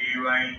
AUIF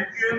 MKM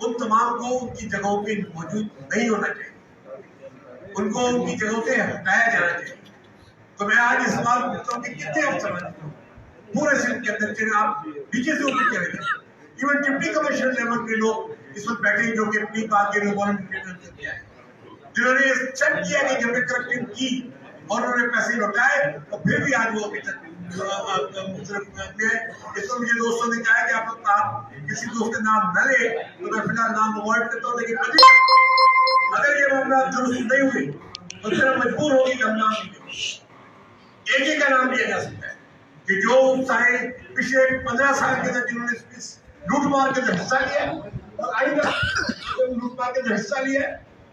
ان تمام کو ان کی جگہوں پہ موجود نہیں ہونا چاہیے، ان کو ان کی جگہوں سے ہٹایا جانا چاہیے۔ تو میں آج اس سوال پوچھتا ہوں کہ کتنے افسر پورے سندھ کے اندر چلے آپ نیچے سے اوپر چلے گئے، ایون ڈپٹی کمشنر لیول کے لوگ اس وقت بیٹھے جو کہ اپنی بات کے لیے والنٹیئر کیا ہے، جنہوں نے چیک کیا کہ جب کرپشن کی اور انہوں نے پیسے لوٹائے اور پھر بھی آج وہ ابھی تک مختلف میں اس کو مجھے دوستوں نے کہا کہ آپ کسی دوست کا نام نہ لے تو میں فی الحال نام اوائڈ کرتا ہوں، لیکن اگر یہ معاملات درست نہیں ہوئے تو پھر ہم مجبور ہوگی کہ ہم نام لیں۔ ایک ہی کا نام لیا جا سکتا ہے کہ جو سارے پچھلے 15 سال کے اندر جنہوں نے لوٹ مار کے اندر حصہ لیا اور آئندہ لوٹ مار کے اندر حصہ لیا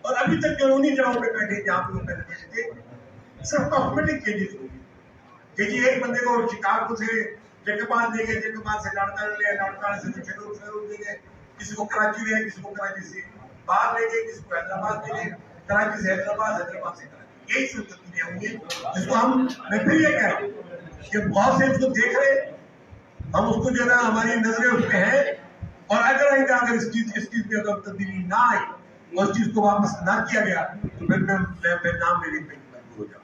اور ابھی تک جو انہیں جگہوں پہ بیٹھے جہاں پہ وہ پہلے بیٹھے تھے، صرف کاسمیٹک چینجز ہوگی کہ جی ایک بندے کو شکارپور سے جیکباد لے گئے، جیکباد سے لاڑکانہ لے گئے، لاڑکانہ سے فیروز لے گئے، کسی کو کراچی لے گئے، کسی کو کراچی سے باہر لے گئے، کسی کو حیدرآباد لے گئے، کراچی سے حیدرآباد، حیدرآباد سے کراچی، یہی صورت تبدیلیاں ہوئی ہیں جس کو میں پھر یہ کہہ رہا ہوں کہ بہت سے اس کو دیکھ رہے، ہم اس کو جو ہے نا ہماری نظریں اس پہ ہیں، اور اگر اس چیز پہ اگر تبدیلی نہ آئی اور اس چیز کو واپس نہ کیا گیا تو پھر میں نام لینے پہ مجبور ہو جاؤں۔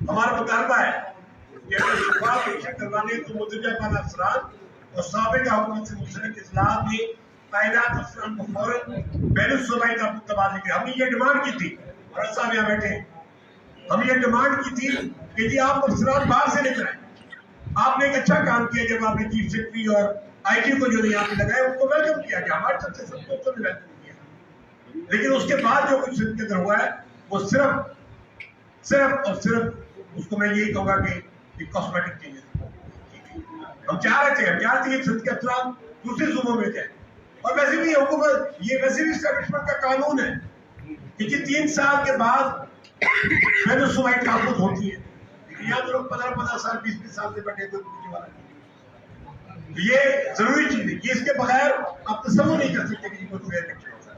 ہمارا مطالبہ ہے کہ اگر شفاف الیکشن کروانے تو مدعا پانا افسران اور سابق حکومت سے منسلک اضلاع میں تعینات افسران کو فوراً بین الصوبائی تبادلے کے، ہم نے یہ ڈیمانڈ کی تھی، اور صاحب یہاں بیٹھے ہیں، ہم یہ ڈیمانڈ کی تھی کہ جی آپ افسران باہر سے لے کر آئیں۔ آپ نے ایک اچھا کام کیا جب آپ نے چیف سیکرٹری اور آئی ٹی کو جو یہاں پہ لگائے ان کو ویلکم کیا گیا، ہمارے طرف سے سب کو ویلکم کیا، لیکن اس کے بعد جو کچھ سندھ کے اندر ہوا ہے وہ صرف اور صرف اس کو میں یہی کہوں گا کہ کاسمیٹک چینجز۔ ہم چاہ رہے تھے کہ سندھ کے افسران دوسرے صوبوں میں جائیں، اور ویسے بھی حکومت یہ ویسے بھی اسٹیبلشمنٹ کا قانون ہے کہ 3 سال کے بعد بین الصوبائی تعاقد ہوتی ہے، یہاں تو لوگ 15 سال 20 سال سے بیٹھے تو یہ ضروری چیز ہے کہ اس کے بغیر آپ تصور نہیں کر سکتے کہ کوئی فیئر الیکشن ہوتا ہے۔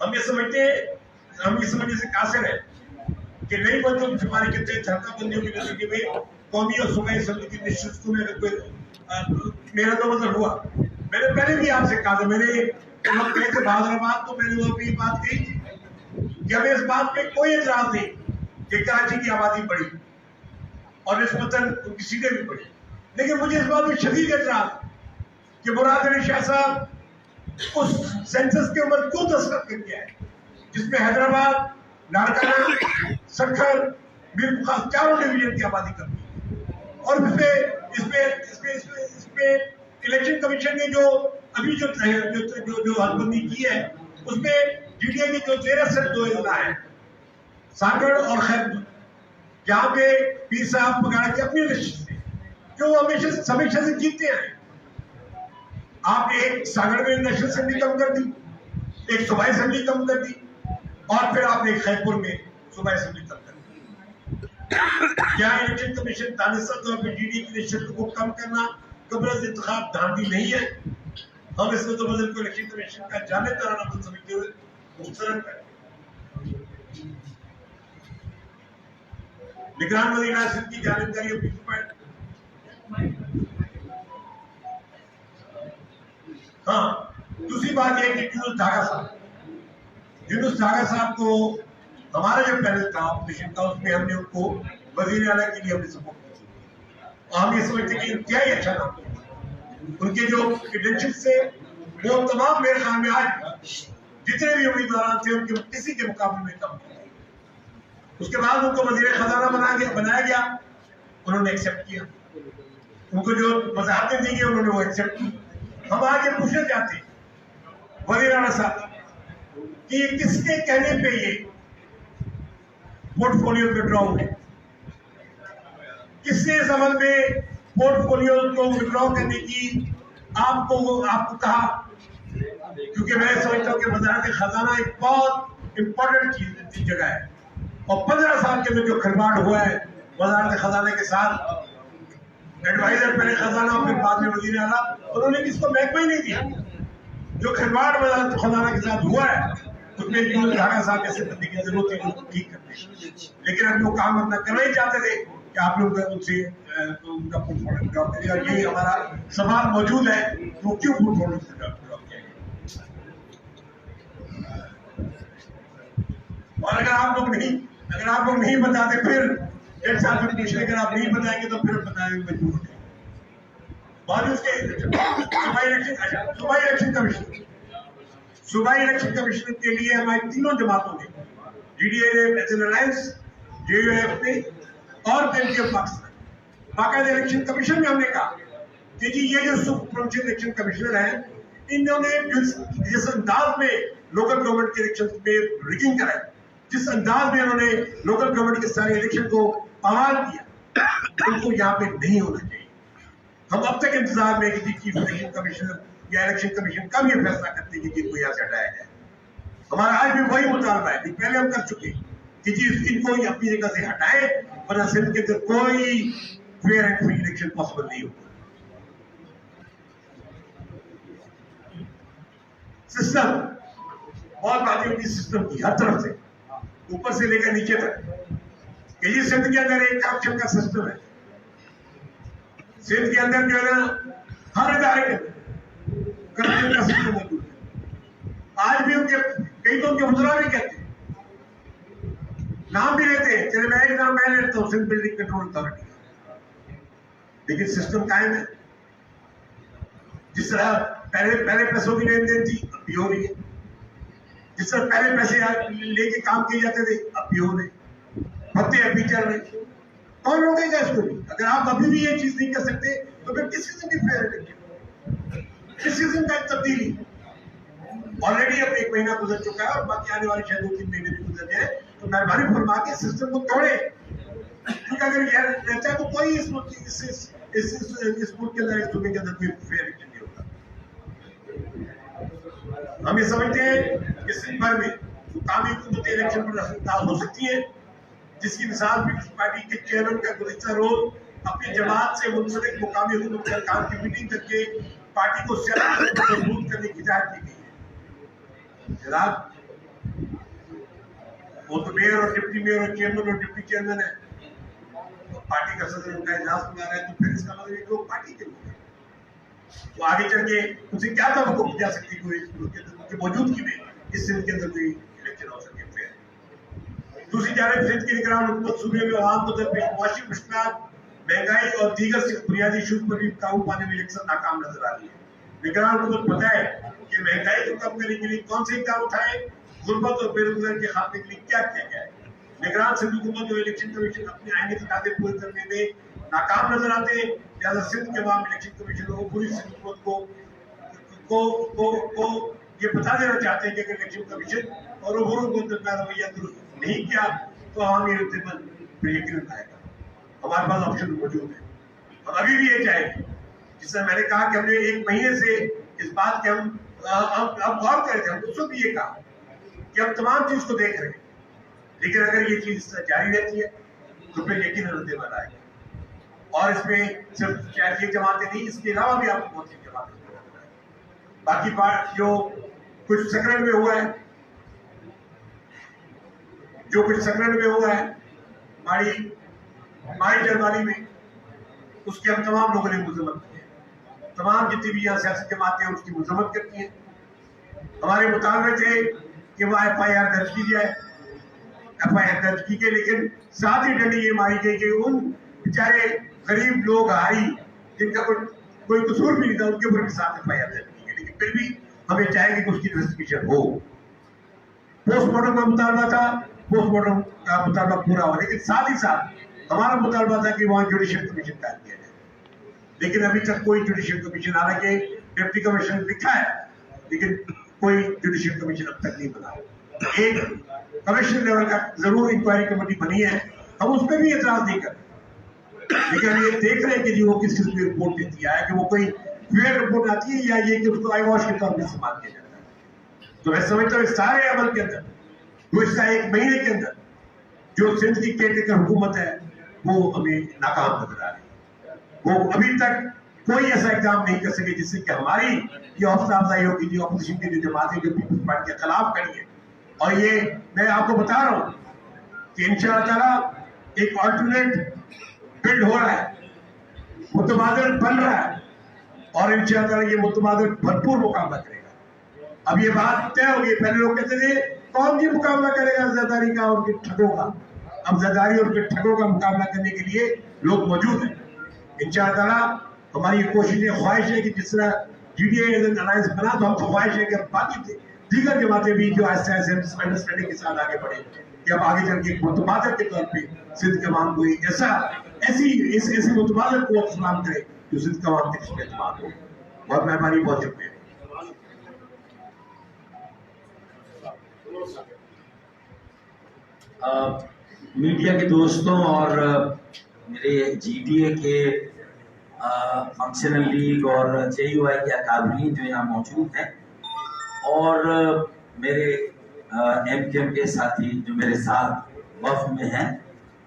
ہم یہ سمجھنے سے قاصر ہے کہ نئی منظوم شماری کے تحت جھارکھا بندیوں کے نتیجے میں قومی اور صوبائی اسمبلی کی نشستوں میں اگر کوئی میرا تو مطلب ہوا، میں نے پہلے بھی آپ سے کہا تھا، میں نے گئے تھے بہادرآباد تو میں نے وہاں پہ یہ بات کہی تھی کہ ہمیں اس بات پہ کوئی اعتراض نہیں کہ کراچی کی آبادی بڑھی اور نسبتاً ان کی سیٹیں بھی بڑھی، لیکن مجھے اس بات میں شدید اعتراض کہ مراد علی شاہ صاحب اس سینسس کے اوپر کیوں دستخط کر کے آئے جس میں حیدرآباد، لاڑکانہ، سکھر، میر بخار چاروں ڈویژن کی آبادی کرتی ہے، اور اس پہ الیکشن کمیشن نے جو ابھی جو حد بندی کی ہے اس میں ڈی ڈی اے کی جو 13 سے 2 اضلاع ہیں، ساگڑ اور خیبر، جہاں پہ پیر صاحب پگاڑا کی اپنی نشست ہے جو وہ ہمیشہ سے جیتتے ہیں، آپ نے ایک ساگڑ میں نیشنل اسمبلی کم کر دی، ایک صوبائی اسمبلی کم کر دی، اور پھر آپ نے خیبر میں صوبائی اسمبلی کم کر دی۔ کیا الیکشن کمیشن دانستہ طور پہ ڈی ڈی کی نشست کو کم کرنا قبل از انتخاب دھاندلی نہیں ہے؟ ہم اس کو الیکشن کمیشن کا جامع ترانہ بند سمجھتے ہوئے مسترد کریں۔ نگران وزیر سندھ کی جانبداری اور ہاں دوسری بات یہ کہ یونس ڈھاگا صاحب کو ہمارا جو پینل تھا اپوزیشن کا اس میں ہم نے ان کو وزیر اعلیٰ کے لیے ہم نے سپورٹ کی اور ہم یہ سمجھتے کہ انتہائی اچھا کام کیا، ان کے جو کریڈینشل سے وہ تمام میرے خیال میں آج جتنے بھی امیدواران تھے ان کے کسی کے مقابلے میں کم تھے۔ اس کے بعد ان کو وزیر خزانہ بنایا گیا، انہوں نے ایکسیپٹ کیا، ان کو جو وضاحتیں دی گئی انہوں نے وہ ایکسیپٹ کی۔ ہم آج یہ پوچھنا چاہتے ہیں وزیر اعلیٰ صاحب کہ یہ کس کے کہنے پہ یہ پورٹ فولیو وڈرا ہوئے، کس نے اس عمل میں پورٹ فولیو کو وڈرا کرنے کی آپ کو کہا؟ کیونکہ میں سمجھتا ہوں کہ وزارت خزانہ ایک بہت امپورٹنٹ چیز جگہ ہے، اور 15 سال کے اندر جو کھلواڑ ہوا ہے وزارت خزانہ کے ساتھ، ایڈوائزر پہلے خزانہ اور پھر بعد میں وزیر اعلیٰ، انہوں نے کس کو محکمہ ہی نہیں دیا۔ جو کھلواڑ وزارت خزانہ کے ساتھ ہوا ہے اس میں یونس ڈھاگا صاحب جیسے بندے کی ضرورت ہے ٹھیک کرتے، لیکن اب وہ کام اپنا کرنا ہی چاہتے تھے کہ آپ لوگ ان سے ان کا پورٹفولیو ڈراپ کریں، اور یہی ہمارا سوال موجود ہے کہ وہ کیوں پورٹفولیو سے ڈراپ کیا گیا. اور اگر آپ لوگ نہیں بتاتے پھر ایک سال میں پوچھتے، اگر آپ نہیں بتائیں گے تو پھر بتائیں گے مجبور ہیں. صوبائی الیکشن کمیشن کے لیے ہماری تینوں جماعتوں نے، ڈی ڈی اے نے، national alliance, J U F نے اور پی ٹی ایم پاکستان، باقاعدہ الیکشن کمیشن میں ہم نے کہا کہ جی یہ جو سپر پروونشل الیکشن کمشنر ہیں، انہوں نے جس انداز میں لوکل گورنمنٹ کے الیکشن میں ریگنگ کرائی، جس انداز میں انہوں نے لوکل گورنمنٹ کے سارے الیکشن کو پامال کیا، ان کو یہاں پہ نہیں ہونا چاہیے. ہم اب تک انتظار میں کہ چیف الیکشن کمیشنر یا الیکشن کمیشن کب یہ فیصلہ کرتے ہیں کہ ان کو یہاں سے ہٹایا جائے. ہمارا آج بھی وہی مطالبہ ہے کہ پہلے ہم کر چکے کہ جی ان کو اپنی جگہ سے ہٹائے، ورنہ سندھ کے اندر کوئی fair and free election possible نہیں ہوگا. سسٹم بہت باتیں ہوتی سسٹم کی، ہر طرف سے اوپر سے لے کر نیچے تک، کہ یہ سندھ کے اندر ایک کرپشن کا سسٹم ہے. سندھ کے اندر جو ہے نا ہر ادارے کے اندر کرپشن کا سسٹم موجود ہے. آج بھی ان کے کئی تو ان کے وزراء بھی کہتے ہیں، نام بھی لیتے ہیں، چلے میں ایک نام میں لیتا ہوں، سندھ بلڈنگ کنٹرول اتھارٹی، لیکن سسٹم قائم ہے. جس طرح پہلے پیسوں کی لین دین تھی، اب بھی ہو رہی ہے. جس طرح پہلے پیسے لے کے کام کیے جاتے تھے، اب بھی ہو رہے. بھتے اب بھی چل رہے. کون روکے گا اس کو بھی؟ اگر آپ ابھی بھی یہ چیز نہیں کر سکتے تو پھر کس قسم کی فیئر الیکشن، کس قسم کا تبدیلی؟ آلریڈی اب 1 مہینہ گزر چکا ہے اور باقی آنے والے شاید 2-3 مہینے بھی گزر جائے. تو مہربانی فرما کے سسٹم کو توڑے، کیونکہ اگر یہ رہتا ہے تو کوئی اس ملک کے اندر، اس صوبے کے اندر کوئی فیئر الیکشن نہیں ہوگا. ہم یہ سمجھتے ہیں کہ سندھ بھر میں مقامی حکومتیں الیکشن پر اثر انداز ہو سکتی ہیں، جس کی مثال پیپلز پارٹی کے چیئرمین کا گزشتہ روز اپنی جماعت سے منسلک مقامی حکومت کے ارکان کی میٹنگ کر کے پارٹی کو سیاست کو مضبوط کرنے کی ہدایت کی گئی ہے. جناب وہ تو میئر اور ڈپٹی میئر اور چیئرمین اور ڈپٹی چیئرمین ہے، پارٹی کا صدر ان کا اجلاس بنا رہا ہے، تو پھر اس کا مطلب لوگ پارٹی کے لوگ ہیں. تو آگے چل کے ان سے کیا توقع کی جا سکتی ہے موجودگی میں اس سندھ کے اندر کوئی الیکشن ہو سکے. دوسری جانب سندھ کی نگران حکومت صوبے میں عوام کو درپیش معاشی مشکلات، مہنگائی اور دیگر بنیادی ایشوز پر بھی قابو پانے میں یکساں ناکام نظر آ رہی ہے. نگران حکومت بتائے کہ مہنگائی کو کم کرنے کے لیے کون سے اقدام اٹھائے، غربت اور بے روزگاری کے خاتمے کے لیے کیا کیا گیا ہے. نگران سندھ حکومت اور الیکشن کمیشن اپنے آئینے کے تقاضے پورے کرنے میں ناکام نظر آتے ہیں. لہٰذا سندھ کے عوام الیکشن کمیشن کو پوری سندھ حکومت کو یہ بتا دینا چاہتے ہیں کہ اگر الیکشن کمیشن اور عبوروں کو رویہ درست نہیں کیا تو عوامی رد عمل پہ یقین آئے گا. ہمارے پاس آپشن موجود ہے. ہم ابھی بھی یہ چاہیں گے، جس طرح میں نے کہا کہ ہم نے 1 مہینے سے اس بات کے ہم غور کر رہے تھے، ہم اس وقت یہ کہا کہ ہم تمام چیز کو دیکھ رہے ہیں، لیکن اگر یہ چیز جاری رہتی ہے تو پھر یقیناً رد عمل آئے گا. اور اس میں صرف شاید یہ جماعتیں نہیں، اس کے علاوہ بھی آپ کو بہت سی جماعتیں باقی بات جو کچھ سکرن میں ہوا ہے، ہماری جرمانی میں، اس کی ہم تمام لوگوں نے مذمت کی ہے. تمام جتنی بھی یہاں سیاسی جماعتیں ہیں اس کی مذمت کرتی ہیں. ہمارے مطالبے تھے کہ وہ FIR درج کی جائے، FIR درج کی گئی، لیکن ساتھ ہی ڈنڈی یہ ماری گئی کہ ان بیچارے غریب لوگ ہاری جن کا کوئی قصور بھی نہیں تھا، ان کے اوپر بھی ساتھ FIR درج کی گئی. لیکن پھر بھی ہمیں چاہیے کہ اس کی انویسٹیگیشن ہو. پوسٹ مارٹم کا مطالبہ تھا، پوسٹ مارٹم کا مطالبہ پورا ہوا، لیکن ساتھ ہی ساتھ ہمارا مطالبہ تھا کہ وہاں جوڈیشل کمیشن قائم کیا جائے. لیکن ابھی تک کوئی جوڈیشل کمیشن، حالانکہ ڈپٹی کمشنر لکھا ہے لیکن کوئی جوڈیشل کمیشن اب تک نہیں بنا. ایک کمیشن لیول کا ضرور انکوائری کمیٹی بنی ہے، ہم اس پہ بھی اعتراض نہیں کرتے، لیکن ہم یہ دیکھ رہے ہیں کہ جی وہ کس قسم کی رپورٹ دیتی ہے، کہ وہ کوئی فیئر رپورٹ آتی ہے یا یہ کہ اس کو آئی واش کے طور پر استعمال کیا جاتا ہے. تو میں سمجھتا ہوں اس سارے عمل کے اندر گزشتہ 1 مہینے کے اندر جو سندھ کی کیئرٹیکر حکومت ہے وہ ہمیں ناکام نظر آ رہی ہے. وہ ابھی تک کوئی ایسا اقدام نہیں کر سکے جس سے کہ ہماری یہ حوصلہ افزائی ہوگی جو اپوزیشن کی جو جماعتیں جو پیپلز پارٹی کے خلاف کھڑی ہے. اور یہ میں آپ کو بتا رہا ہوں کہ انشاءاللہ تعالیٰ ایک آلٹرنیٹ بلڈ ہو رہا ہے، متبادل بن رہا ہے، اور انشاءاللہ یہ متبادل بھرپور مقابلہ کرے گا۔ اب یہ بات طے ہوگی، پہلے لوگ کہتے تھے کون جی مقابلہ کرے گا زرداری کا اور ان کے ٹھگوں کا، اب زرداری اور ان کے ٹھگوں کا مقابلہ کرنے کے لیے لوگ موجود ہیں۔ انشاءاللہ ہماری یہ کوشش ہے، خواہش ہے کہ جس طرح جی ڈی اے الائنس بنا، تو ہم کو خواہش ہے کہ باقی دیگر جماعتیں بھی جو آہستہ آہستہ انڈرسٹینڈنگ کے ساتھ آگے بڑھیں کہ اب آگے چل کے ایک متبادل کے طور پہ سندھ کے عوام کو ایسی متبادل قوت فراہم کرے جو سندھ کے عوام کے اعتماد ہو۔ بہت مہربانی، بہت شکریہ۔ میڈیا کے دوستوں اور میرے جی ڈی اے کے فنکشنل لیگ اور جے یو آئی کے اکابرین جو یہاں موجود ہیں، اور میرے ایم کیو ایم کے ساتھی جو میرے ساتھ وفد میں ہیں،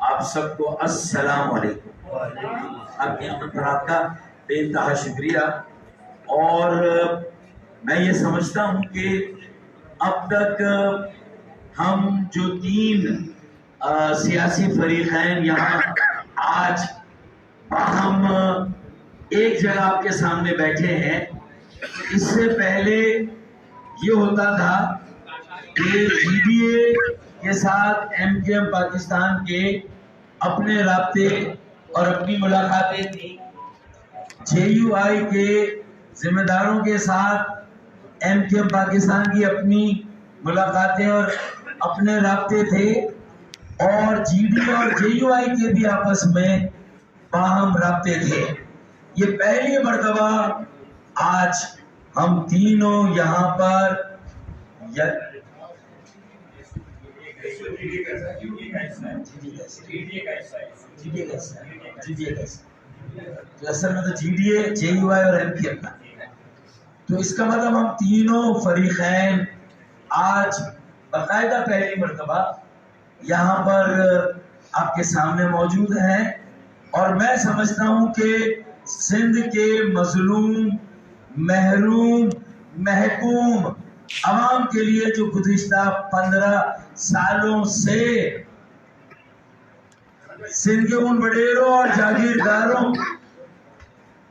آپ سب کو السلام علیکم۔ آپ کے یہاں پر آپ کا بے انتہا شکریہ۔ اور میں یہ سمجھتا ہوں کہ اب تک ہم جو 3 سیاسی فریقین یہاں آج ہم ایک جگہ آپ کے سامنے بیٹھے ہیں، اس سے پہلے یہ ہوتا تھا کہ جی ڈی اے کے ساتھ ایم کیو ایم پاکستان کے اپنے رابطے اور اپنی ملاقاتیں تھیں، جے یو آئی کے ذمہ داروں کے ساتھ ایم کیو ایم پاکستان کی اپنی ملاقاتیں اور اپنے رابطے تھے، اور جی ڈی اور جے یو آئی کے بھی آپس میں باہم رابطے تھے۔ یہ پہلی مرتبہ آج ہم تینوں یہاں پر تو اصل میں تو جی ڈی اے، جے یو آئی اور ایم کیو ایم کا، تو اس کا مطلب ہم تینوں فریقین آج باقاعدہ پہلی مرتبہ یہاں پر آپ کے سامنے موجود ہیں، اور میں سمجھتا ہوں کہ سندھ کے مظلوم، محروم، محکوم عوام کے لیے جو گزشتہ 15 سالوں سے سندھ کے ان وڈیروں اور جاگیرداروں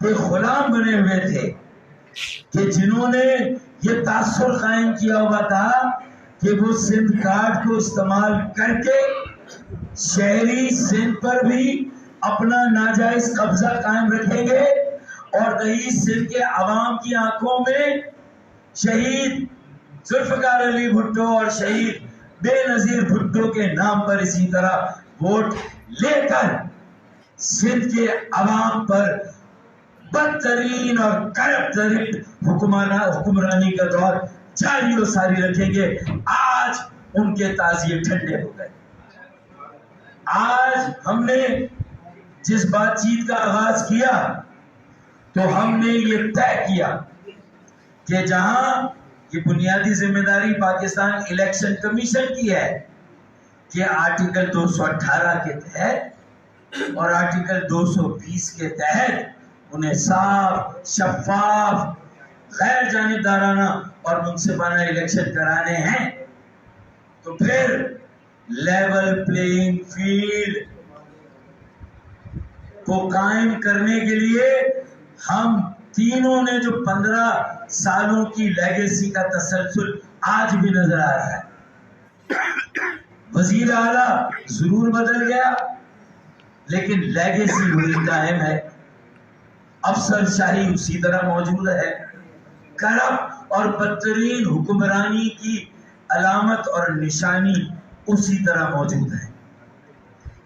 کے غلام بنے ہوئے تھے، کہ جنہوں نے یہ تاثر قائم کیا ہوا تھا کہ وہ سندھ کارڈ کو استعمال کر کے شہری سندھ پر بھی اپنا ناجائز قبضہ قائم رکھیں گے، اور دہی سندھ کے عوام کی آنکھوں میں شہید ذوالفقار علی بھٹو اور شہید بے نظیر بھٹو کے نام پر اسی طرح ووٹ لے کر سندھ کے عوام پر بدترین اور کرپٹ ترین حکمرانی کا دور جاری و ساری رکھیں گے۔ آج ان کے تعزیے ٹھنڈے ہو گئے۔ آج ہم نے جس بات چیت کا آغاز کیا تو ہم نے یہ طے کیا کہ جہاں یہ بنیادی ذمہ داری پاکستان الیکشن کمیشن کی ہے کہ آرٹیکل 218 کے تحت اور آرٹیکل 220 کے تحت انہیں صاف، شفاف، غیر جانبدارانہ اور منصفانہ الیکشن کرانے ہیں، تو پھر لیول پلینگ فیلڈ کو قائم کرنے کے لیے ہم تینوں نے جو 15 سالوں کی لیگیسی کا تسلسل آج بھی نظر آ رہا ہے۔ وزیر اعلیٰ ضرور بدل گیا، لیکن لیگیسی وہی قائم ہے، افسر شاہی اسی طرح موجود ہے، کرپٹ اور بدترین حکمرانی کی علامت اور نشانی اسی طرح موجود ہے۔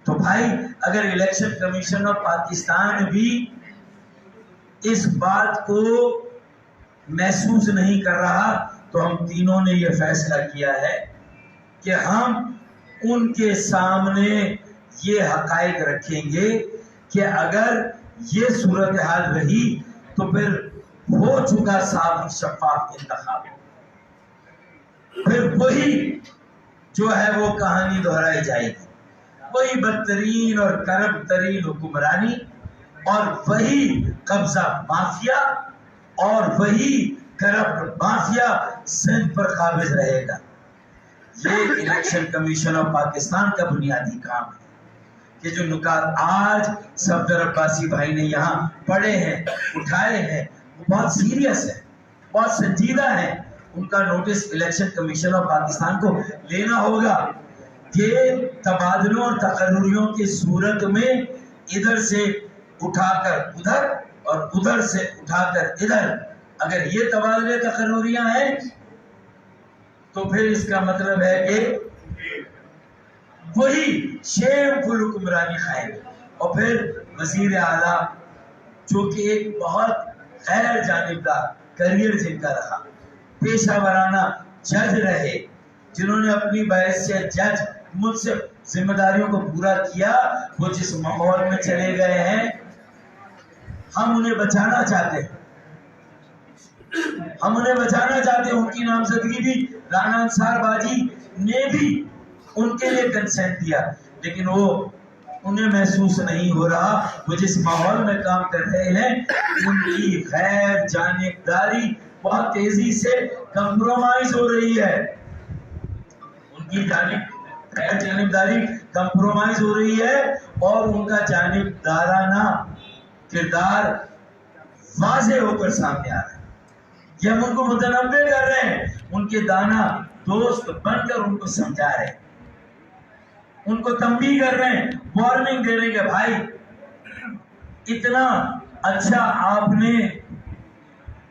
تو بھائی اگر الیکشن کمیشن آف پاکستان بھی اس بات کو محسوس نہیں کر رہا، تو ہم تینوں نے یہ فیصلہ کیا ہے کہ ہم ان کے سامنے یہ حقائق رکھیں گے کہ اگر یہ صورتحال رہی تو پھر ہو چکا صاف شفاف انتخاب، پھر وہی جو ہے وہ کہانی دہرائی جائے گی، وہی بدترین اور کرپٹ ترین حکمرانی اور وہی قبضہ مافیا اور وہی کرپٹ مافیا سندھ پر قابض رہے گا۔ یہ الیکشن کمیشن آف پاکستان کا بنیادی کام ہے، کہ جو نکات آج صفدر عباسی بھائی نے یہاں پڑھے ہیں، اٹھائے ہیں، وہ بہت سیریس ہے، بہت سنجیدہ ہے. ان کا notice election commission of Pakistan کو لینا ہوگا کہ تبادلوں اور تقرریوں کی صورت میں ادھر سے اٹھا کر ادھر اور ادھر سے اٹھا کر ادھر، اگر یہ تبادلے تقرریاں ہیں تو پھر اس کا مطلب ہے کہ وہی شیم فل حکمرانی قائم ہے. اور پھر وزیر اعلیٰ جو کہ ایک بہت غیر جانبدار کریئر جن کا رہا، پیشہ ورانہ جج رہے، جنہوں نے اپنی بحیثیت جج ملک سے ذمہ داریوں کو پورا کیا، وہ جس ماحول میں چلے گئے ہیں ہم انہیں بچانا چاہتے ہیں. ہم انہیں بچانا چاہتے ہیں. ان کی نامزدگی بھی رانا انصار باجی نے بھی ان کے لیے کنسنٹ دیا، لیکن وہ انہیں محسوس نہیں ہو رہا وہ جس ماحول میں کام کر رہے ہیں ان کی غیر جانبداری بہت تیزی سے کمپرومائز ہو رہی ہے. ان کی غیر جانبداری کمپرومائز ہو رہی ہے اور ان کا جانبدارانہ کردار واضح ہو کر سامنے آ رہا ہے. یہ ہم ان کو متنبع کر رہے ہیں، ان کے دانا دوست بن کر ان کو سمجھا رہے ہیں، ان کو تنبیہ کر رہے ہیں، وارننگ دے رہے ہیں کہ بھائی اتنا اچھا آپ نے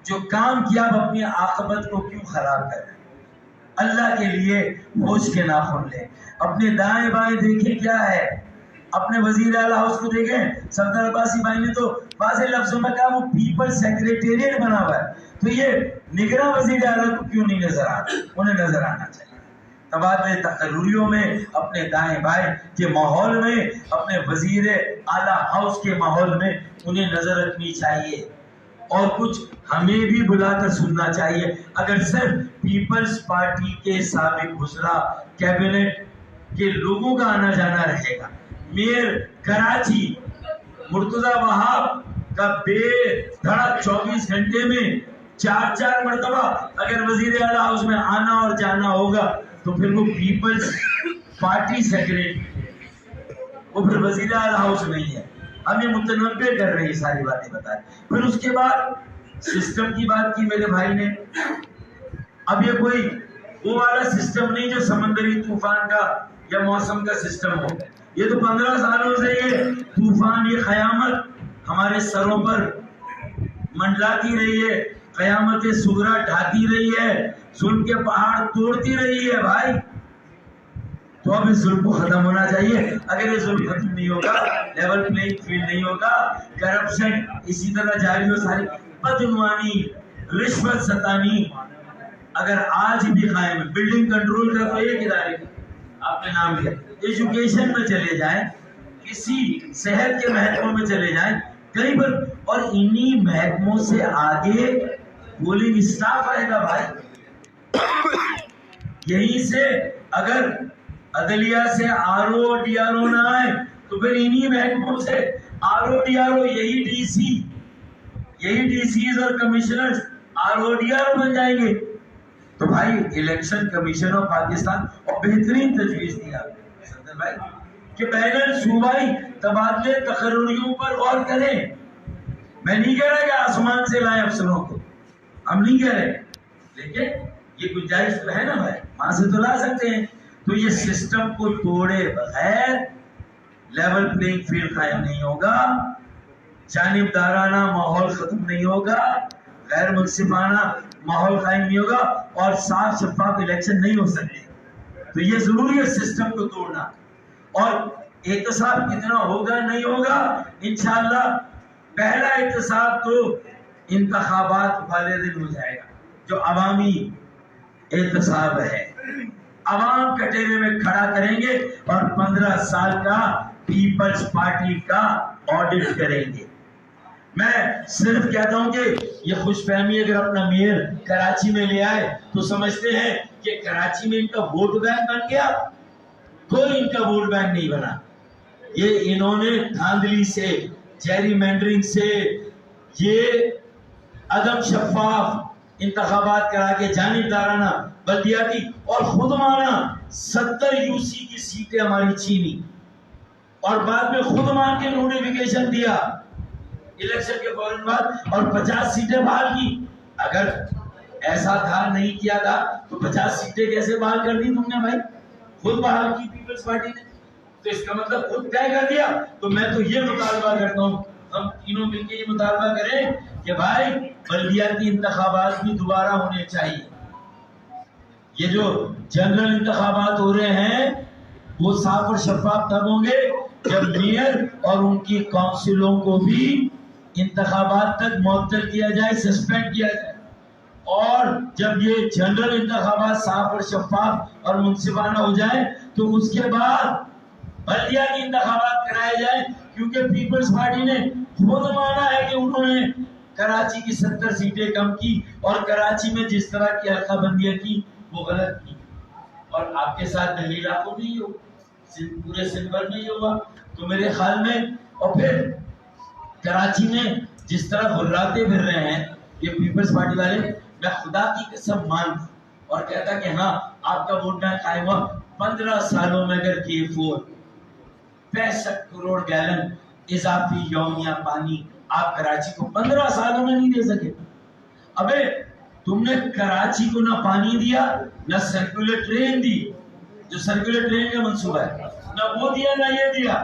جو کام کیا آپ اپنی عاقبت کو کیوں خراب کر رہے ہیں؟ اللہ کے لیے ہوش کے ناخن لیں، اپنے دائیں بائیں دیکھیں کیا ہے. اپنے وزیر اعلیٰ ہاؤس کو دیکھیں، صفدر عباسی بھائی نے تو واضح لفظوں میں کہا وہ پیپل سیکریٹریٹ بنا ہوا ہے، تو یہ نگراں وزیر اعلیٰ کو کیوں نہیں نظر آتا؟ انہیں نظر آنا چاہیے. تبادلے تقرریوں میں، اپنے دائیں بائیں کے ماحول میں، اپنے وزیر اعلیٰ ہاؤس کے ماحول میں انہیں نظر رکھنی چاہیے اور کچھ ہمیں بھی بلا کر سننا چاہیے. اگر صرف پیپلز پارٹی کے سابق وزراء کیبنٹ کے لوگوں کا آنا جانا رہے گا، میئر کراچی مرتضی وہاب کا بے دھڑک 24 گھنٹے میں 4 مرتبہ اگر وزیر اعلیٰ ہاؤس میں آنا اور جانا ہوگا تو پھر وہ پیپلز پارٹی سیکریٹری، وہ پھر وزیر اعلیٰ ہاؤس نہیں ہے. ہمیں متنبع کر رہے ہیں ساری باتیں بتائیں. پھر اس کے بعد سسٹم کی بات کی میرے بھائی نے. اب یہ کوئی وہ والا سسٹم نہیں جو سمندری طوفان کا یا موسم کا سسٹم ہو. یہ تو 15 سالوں سے یہ طوفان، یہ قیامت ہمارے سروں پر منڈلاتی رہی ہے، قیامت صغریٰ ڈھاتی رہی ہے، ظلم کے پہاڑ توڑتی رہی ہے. بھائی تو اب اس ظلم کو ختم ہونا چاہیے. اگر یہ ظلم ختم نہیں ہوگا، لیول پلینگ فیلڈ نہیں ہوگا، کرپشن اسی طرح جاری ہو، ساری بدعنوانی، رشوت ستانی اگر آج بھی قائم ہے. بلڈنگ کنٹرول کا تو ایک ادارے آپ نے نام لیا، ایجوکیشن میں چلے جائیں، کسی صحت کے محکموں میں چلے جائیں کہیں پر، اور انہی محکموں سے آگے پولنگ اسٹاف آئے گا. بھائی یہیں سے اگر عدلیہ سے R O D R O نہ آئے تو پھر انہی محکموں سے R O D R O, یہی ڈی سی، یہی ڈی سیز اور commissioners R O D R O بن جائیں گے. تو بھائی الیکشن کمیشن آف پاکستان اور بہترین تجویز دیا بھائی کہ بین الصوبائی تبادلے تقرریوں پر غور کریں. میں نہیں کہہ رہا کہ آسمان سے لائیں افسروں کو، ہم نہیں کہہ رہے، لیکن یہ گنجائش تو ہے نا بھائی، وہاں سے تو لا سکتے ہیں. تو یہ سسٹم کو توڑے بغیر لیول پلینگ فیلڈ قائم نہیں ہوگا، جانبدارانہ ماحول ختم نہیں ہوگا، غیر منصفانہ ماحول قائم نہیں ہوگا اور صاف شفاف الیکشن نہیں ہو سکتے. تو یہ ضروری ہے سسٹم کو توڑنا. اور احتساب کتنا ہوگا نہیں ہوگا، انشاءاللہ پہلا احتساب تو انتخابات والے دن ہو جائے گا، جو عوامی احتساب ہے. عوام کٹہرے میں کھڑا کریں گے اور 15 سال کا پیپلز پارٹی کا آڈٹ کریں گے. میں صرف کہتا ہوں کہ یہ خوش فہمی اگر اپنا میئر کراچی میں لے آئے تو سمجھتے ہیں کہ کراچی میں ان کا ووٹ بینک بن گیا. کوئی ان کا ووٹ بینک نہیں بنا. یہ انہوں نے دھاندلی سے، جیری مینڈرنگ سے، یہ عدم شفاف انتخابات کرا کے جانبدارانہ بلدیاتی اور خود مانا 70 یو سی کی سیٹیں ہماری چھینی اور بعد میں خود مان کے نوٹیفیکیشن دیا الیکشن کے فوراً بعد اور 50 سیٹیں بحال کی. اگر ایسا تھا نہیں کیا تھا تو 50 سیٹیں کیسے بحال کر دی تم نے بھائی؟ خود بحال کی پیپلز پارٹی نے. تو اس کا مطلب خود طے کر دیا. تو میں تو یہ مطالبہ کرتا ہوں ہم تینوں مل کے یہ مطالبہ کریں کہ بھائی بلدیاتی انتخابات بھی دوبارہ ہونے چاہیے. یہ جو جنرل انتخابات ہو رہے ہیں وہ صاف اور شفاف تب ہوں گے جب میئر اور ان کی کونسلوں کو بھی انتخابات تک معطل کیا جائے، سسپینڈ کیا جائے. اور جب یہ جنرل انتخابات صاف اور شفاف اور منصفانہ ہو جائے تو اس کے بعد بلدیاتی انتخابات کرائے جائیں. کیونکہ پیپلز پارٹی نے خود مانا ہے کہ انہوں نے کراچی کی 70 سیٹیں کم کی اور کراچی میں جس طرح کی حلقہ بندیاں کی وہ غلط کی. اور آپ کے ساتھ دہلی علاقوں میں ہی ہو، پورے سندھ بھر میں ہی ہوگا. تو میرے خیال میں اور پھر کراچی میں جس طرح غراتے پھر رہے ہیں یہ پیپلز پارٹی والے، میں خدا کی قسم مانتا اور کہتا کہ ہاں آپ کا ووٹ بینک قائم ہوا. 15 سالوں میں اگر K4 65 کروڑ گیلن اضافی یومیہ پانی آپ کراچی کو 15 سالوں میں نہیں دے سکے. ابے تم نے کراچی کو نہ پانی دیا، نہ سرکولر ٹرین دی، جو سرکولر ٹرین کا منصوبہ ہے، نہ وہ دیا نہ یہ دیا،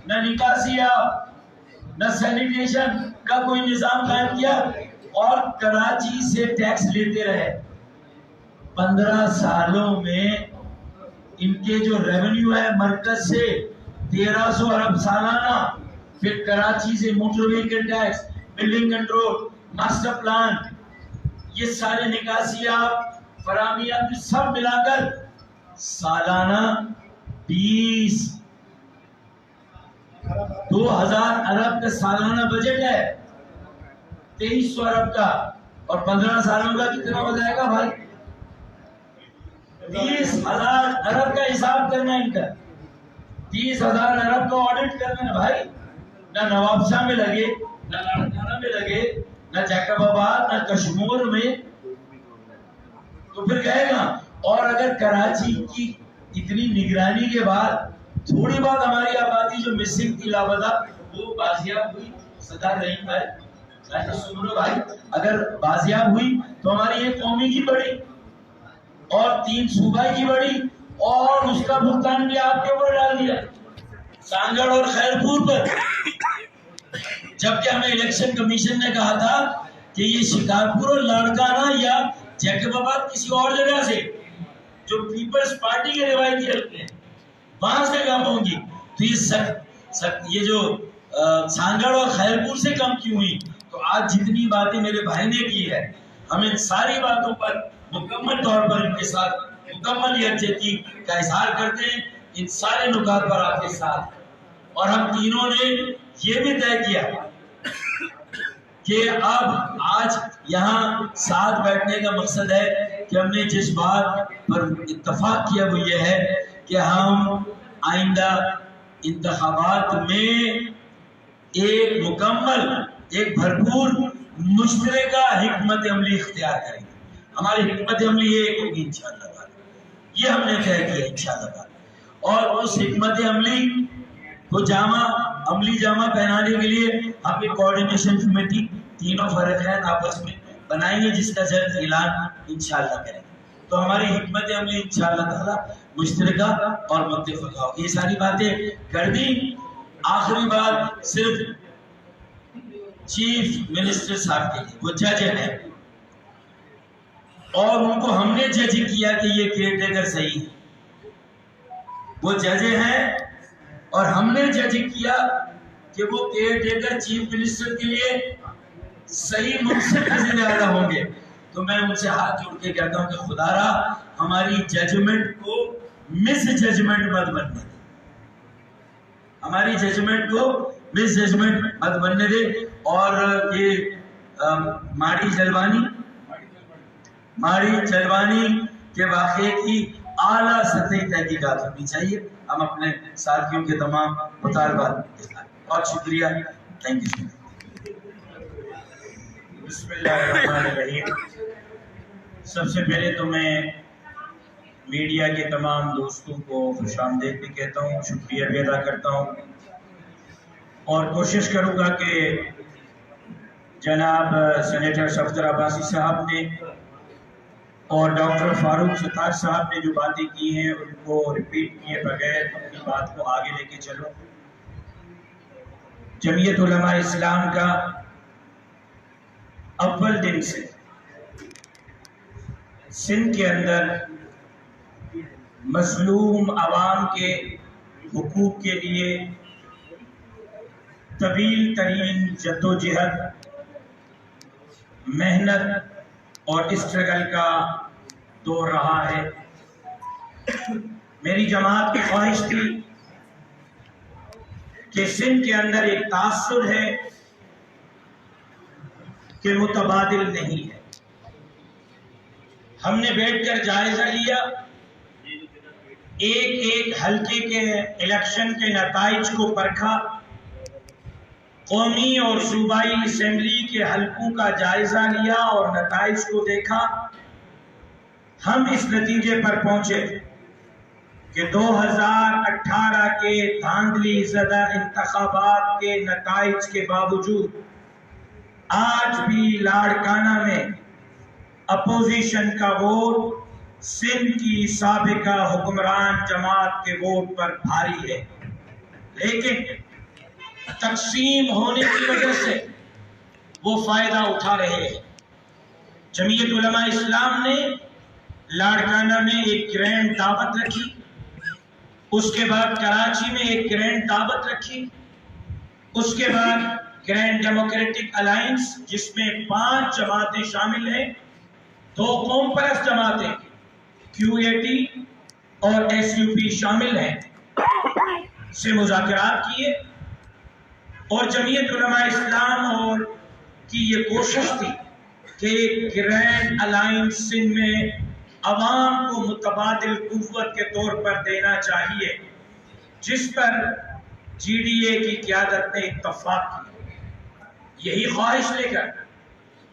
نہ نکاسی نہ سینیٹیشن کا کوئی نظام قائم کیا، اور کراچی سے ٹیکس لیتے رہے. 15 سالوں میں ان کے جو ریونیو ہے مرکز سے 1300 ارب سالانہ، پھر کراچی سے motor vehicle tax, building control, master plan, یہ سارے نکاسیات، فراہمیات سب ملا کر سالانہ 2000 ارب کا سالانہ بجٹ ہے، 2300 ارب کا. اور 15 سالوں کا کتنا ہو جائے گا بھائی؟ 30,000 ارب کا حساب کرنا ان کا، 30,000 ارب کا آڈٹ کرنا ہے بھائی. نہ نواب شاہ میں لگے، نہ لاڑکانہ میں لگے، نہ جیکب آباد، نہ کشمور میں، تو پھر کہے گا. اور اگر کراچی کی اتنی نگرانی کے بعد تھوڑی بات ہماری آبادی جو مسنگ تھی، لاپتہ، وہ بازیاب ہوئی، صدر رحیم بھائی، سنو بھائی، اگر بازیاب ہوئی تو ہماری ایک قومی کی بڑی اور 3 صوبائی کی بڑی، اور اس کا بھگتان بھی آپ کے اوپر ڈال دیا سانگڑ اور خیرپور پر. جبکہ ہمیں الیکشن کمیشن نے کہا تھا کہ یہ شکارپور اور لاڑکانہ یا جیکب آباد کسی اور جگہ سے جو پیپلز پارٹی کے روایتی حلقے ہیں وہاں سے کم ہوں گی. تو یہ جو سانگڑ اور خیرپور سے کم کیوں ہوئی؟ تو آج جتنی باتیں میرے بھائی نے کی ہے، ہم ان ساری باتوں پر مکمل طور پر ان کے ساتھ مکمل یکجہتی کا اظہار کرتے ہیں، ان سارے نکات پر آپ کے ساتھ. اور ہم تینوں نے یہ بھی طے کیا کہ اب آج یہاں ساتھ بیٹھنے کا مقصد ہے کہ ہم نے جس بات پر اتفاق کیا وہ یہ ہے کہ ہم آئندہ انتخابات میں ایک مکمل، ایک بھرپور مشترکہ حکمت عملی اختیار کریں گے. ہماری حکمت عملی یہ ہوگی انشاءاللہ تعالی، یہ ہم نے طے کیا انشاءاللہ تعالی. اور اس حکمت عملی کو عملی جامہ پہنانے کے لیے ہم ایک کوارڈینیشن کمیٹی تینوں فرقین آپس میں بنائیں گے جس کا جلد اعلان انشاءاللہ کریں گے. تو ہماری حکمت عملی انشاءاللہ تعالی مشترکہ اور متفقہ ہوگی. یہ ساری باتیں کر دی. آخری بات صرف چیف منسٹر صاحب کے لیے، وہ جج ہیں اور ان کو ہم نے جج کیا کہ یہ کیئر ٹیکر صحیح ہے. وہ جج ہیں اور ہم نے جج کیا کہ وہ کیئر ٹیکر چیف منسٹر کے لیے صحیح منصف وزیر اعلیٰ ہوں گے. تو میں ان سے ہاتھ جوڑ کے کہتا ہوں کہ خدا را ہماری ججمنٹ کو مس ججمنٹ مت بننے دے، ہماری ججمنٹ کو مس ججمنٹ مت بننے دے. اور یہ ماڑی چلوانی کے واقعے کی اعلیٰ سطحی تحقیقات ہونی چاہیے. ہم اپنے ساتھیوں کے تمام مطالبات کے ساتھ بہت شکریہ. Thank you. بسم اللہ الرحمن الرحیم. سب سے پہلے تو میں میڈیا کے تمام دوستوں کو خوش آمدید بھی کہتا ہوں، شکریہ بھی ادا کرتا ہوں اور کوشش کروں گا کہ جناب سینیٹر صفدر عباسی صاحب نے اور ڈاکٹر فاروق ستار صاحب نے جو باتیں کی ہیں ان کو ریپیٹ کیے بغیر اپنی بات کو آگے لے کے چلوں۔ جمعیت علماء اسلام کا اول دن سے سندھ کے اندر مظلوم عوام کے حقوق کے لیے طویل ترین جدوجہد، محنت اور اسٹرگل کا دور رہا ہے۔ میری جماعت کی خواہش تھی کہ سندھ کے اندر ایک تاثر ہے کہ متبادل نہیں ہے۔ ہم نے بیٹھ کر جائزہ لیا، ایک ایک حلقے کے الیکشن کے نتائج کو پرکھا، قومی اور صوبائی اسمبلی کے حلقوں کا جائزہ لیا اور نتائج کو دیکھا۔ ہم اس نتیجے پر پہنچے کہ 2018 کے دھاندلی زدہ انتخابات کے نتائج کے باوجود آج بھی لاڑکانہ میں اپوزیشن کا ووٹ سندھ کی سابقہ حکمران جماعت کے ووٹ پر بھاری ہے، لیکن تقسیم ہونے کی وجہ سے وہ فائدہ اٹھا رہے ہیں۔ جمعیت علماء اسلام نے لاڑکانہ میں ایک گرینڈ دعوت رکھی، اس کے بعد کراچی میں ایک گرینڈ دعوت رکھی، اس کے بعد گرینڈ ڈیموکریٹک الائنس جس میں 5 جماعتیں شامل ہیں، 2 قوم پرست جماعتیں QAT اور SUP شامل ہیں، سے مذاکرات کیے، اور جمعیت علماء اسلام اور کی یہ کوشش تھی کہ ایک گرینڈ الائنس سندھ میں عوام کو متبادل قوت کے طور پر دینا چاہیے، جس پر GDA کی قیادت نے اتفاق کی۔ یہی خواہش لے کر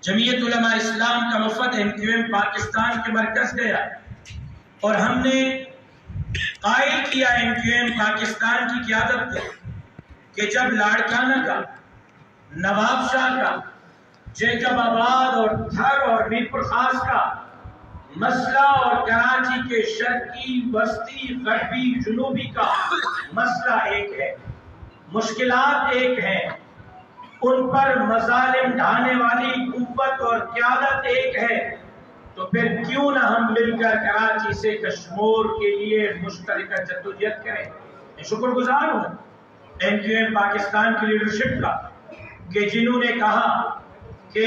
جمعیت علماء اسلام کا وفد MQM پاکستان کے مرکز گیا، اور ہم نے قائل کیا MQM پاکستان کی قیادت کو کہ جب لاڑکانہ کا، نواب شاہ کا، جیکب آباد اور تھر اور میرپور خاص کا مسئلہ اور کراچی کے شرقی، وسطی، غربی، جنوبی کا مسئلہ ایک ہے، مشکلات ایک ہیں، ان پر مظالم ڈھانے والی قوت اور قیادت ایک ہے، تو پھر کیوں نہ ہم مل کر کراچی سے کشمور کے لیے مشترکہ جدوجہد کریں۔ میں شکر گزار ہوں MQM پاکستان کی لیڈرشپ کا کہ جنہوں نے کہا کہ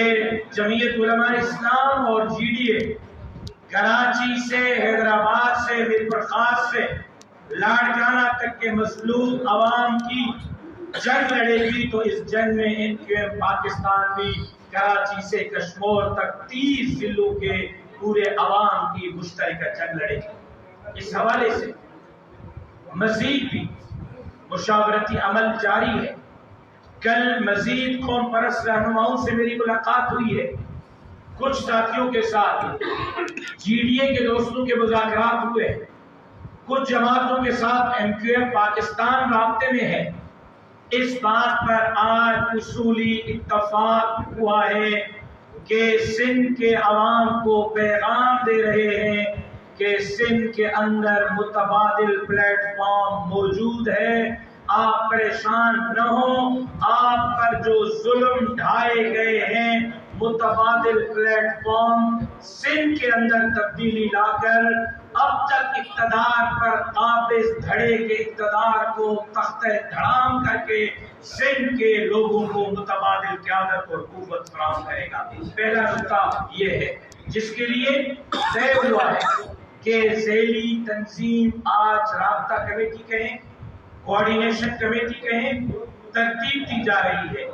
جمعیت علماء اسلام اور GDA کراچی سے، حیدرآباد سے، میرپور خاص سے لاڑکانہ تک کے مظلوم عوام کی جنگ لڑے گی، تو اس جنگ میں MQM پاکستان بھی کراچی سے کشمور تک 30 ضلعوں کے پورے عوام کی مشترکہ جنگ لڑے گی۔ اس حوالے سے مزید بھی مشاورتی عمل جاری ہے۔ کل مزید قوم پرست رہنماؤں سے میری ملاقات ہوئی ہے، کچھ ساتھیوں کے ساتھ GDA کے دوستوں کے مذاکرات ہوئے، کچھ جماعتوں کے ساتھ MQM پاکستان رابطے میں ہے۔ اس بات پر آج اصولی اتفاق ہوا ہے کہ سندھ کے عوام کو پیغام دے رہے ہیں کہ سندھ کے اندر متبادل پلیٹ فارم موجود ہے، آپ پریشان نہ ہوں، آپ پر جو ظلم ڈھائے گئے ہیں، متبادل پلیٹ فارم سندھ کے اندر تبدیلی لا کر اب تک اقتدار پر قابض دھڑے کے اقتدار کو تختہ دھڑام کر کے سندھ کے لوگوں کو متبادل قیادت اور قوت فراہم کرے گا۔ پہلا نقطہ یہ ہے جس کے لیے طے ہوا ہے کہ ذیلی تنظیم آج رابطہ کمیٹی کہیں، کوارڈینیشن کمیٹی کہیں، ترتیب دی جا رہی ہے،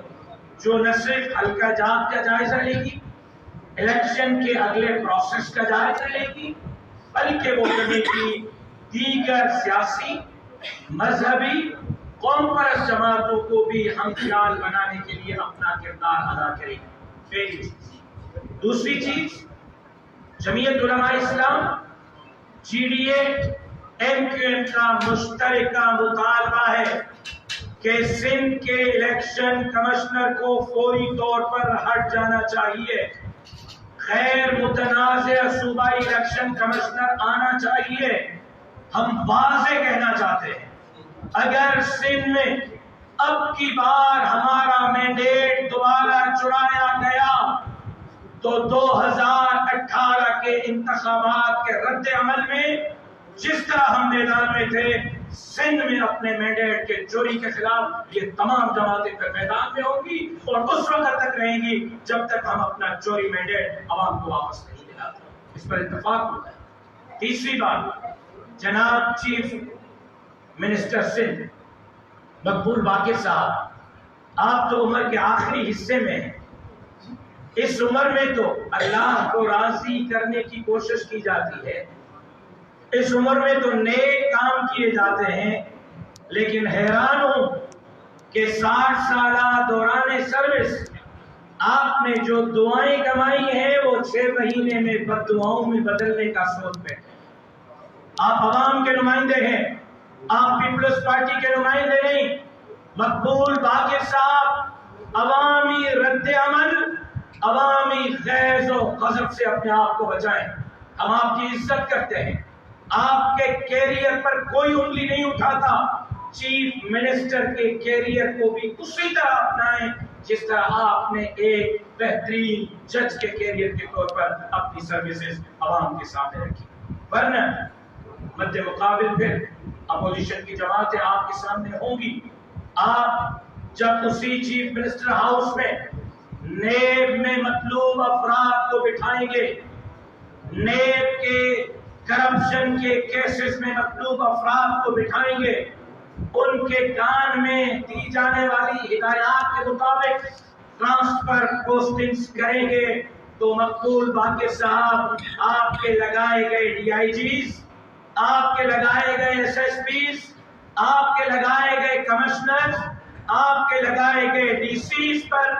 جو نہ صرف حلقہ جات کا جائزہ لے گی، الیکشن کے اگلے پروسیس کا جائزہ لے گی، بلکہ وہ کمیٹی دیگر سیاسی، مذہبی، قوم پرست جماعتوں کو بھی ہمخیال بنانے کے لیے اپنا کردار ادا کرے گی۔ پہلی چیز۔ دوسری چیز، جمعیت علماء اسلام، GDA، MQM کا مشترکہ مطالبہ ہے کہ سندھ کے الیکشن کمشنر کو فوری طور پر ہٹ جانا چاہیے، غیر متنازع صوبائی الیکشن کمشنر آنا چاہیے۔ ہم واضح کہنا چاہتے ہیں اگر سندھ میں اب کی بار ہمارا مینڈیٹ دوبارہ چرایا گیا تو 2018 کے انتخابات کے رد عمل میں جس طرح ہم میدان میں تھے، سندھ میں اپنے مینڈیٹ کے چوری کے خلاف یہ تمام جماعتیں پھر میدان میں ہوں گی اور اس وقت تک رہیں گی جب تک ہم اپنا چوری مینڈیٹ عوام کو واپس نہیں دلاتے۔ اس پر اتفاق ہوتا ہے۔ تیسری بات، جناب چیف منسٹر سندھ مقبول باقر صاحب، آپ تو عمر کے آخری حصے میں ہیں۔ اس عمر میں تو اللہ کو راضی کرنے کی کوشش کی جاتی ہے، اس عمر میں تو نیک کام کیے جاتے ہیں، لیکن حیران ہوں کہ 60 سالہ دوران سروس آپ نے جو دعائیں کمائی ہیں وہ 6 مہینے میں بد دعاؤں میں بدلنے کا سوچ بیٹھے۔ آپ عوام کے نمائندے ہیں، آپ پیپلز پارٹی کے نمائندے نہیں۔ مقبول باقر صاحب عوامی رد عمل، عوامی غیظ و غضب سے اپنے آپ کو بچائیں۔ ہم آپ کی عزت کرتے ہیں، آپ کے کیریئر پر کوئی انگلی نہیں اٹھاتا۔ چیف منسٹر کے کیریئر کو بھی اسی طرح اپنائیں جس طرح آپ نے ایک بہترین جج کے کیریئر کے طور پر اپنی سروسز عوام کے سامنے رکھی۔ ورنہ مد مقابل پھر اپوزیشن کی جماعتیں آپ کے سامنے ہوں گی۔ آپ جب اسی چیف منسٹر ہاؤس میں نیب میں مطلوب افراد کو بٹھائیں گے، نیب کے کرپشن کے کیسز میں مطلوب افراد کو بٹھائیں گے، ان کے کان میں دی جانے والی ہدایات کے مطابق ٹرانسفر پوسٹنگز کریں گے، تو مقبول باقر صاحب آپ کے لگائے گئے ڈی آئی جیز، آپ کے لگائے گئے ایس ایس پیز، آپ کے لگائے گئے کمشنر، آپ کے لگائے گئے ڈی سیز پر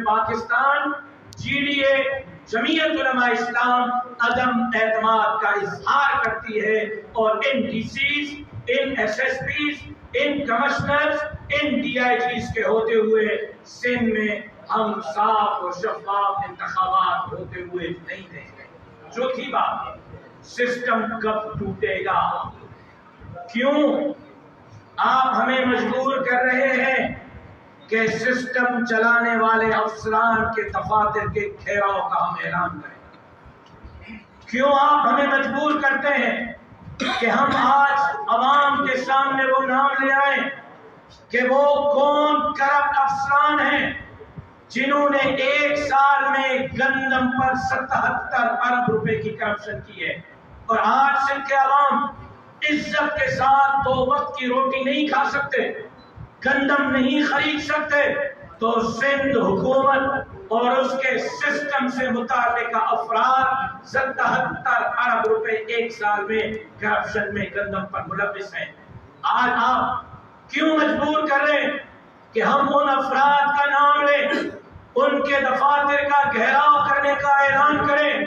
Pakistan G D A Jamiat Ulema Islam عدم اعتماد کا اظہار کرتی ہے، اور ان ڈی سیز، ان ایس ایس پیز، ان کمشنرز، ان ڈی آئی جیز کے ہوتے ہوئے سندھ میں ہم صاف و شفاف انتخابات ہوتے ہوئے نہیں دیں گے۔ چوتھی بات، سسٹم کب ٹوٹے گا؟ کیوں آپ ہمیں مجبور کر رہے ہیں کہ سسٹم چلانے والے افسران کے دفاتر کے گھیراؤ کا ہم اعلان کریں؟ کیوں آپ ہمیں مجبور کرتے ہیں کہ ہم آج عوام کے سامنے وہ نام لے آئیں کہ وہ کون کرپٹ افسران ہیں جنہوں نے 1 سال میں گندم پر 77 ارب روپے کی کرپشن کی ہے، اور آج سندھ کے عوام عزت کے ساتھ 2 وقت کی روٹی نہیں کھا سکتے، گندم نہیں خرید سکتے، تو سندھ حکومت اور اس کے سسٹم سے متعلقہ افراد 77 ارب روپے 1 سال میں کرپشن میں گندم پر ملوث ہیں۔ آج آپ کیوں مجبور کر رہے ہیں کہ ہم ان افراد کا نام لیں، ان کے دفاتر کا گھیراؤ کرنے کا اعلان کریں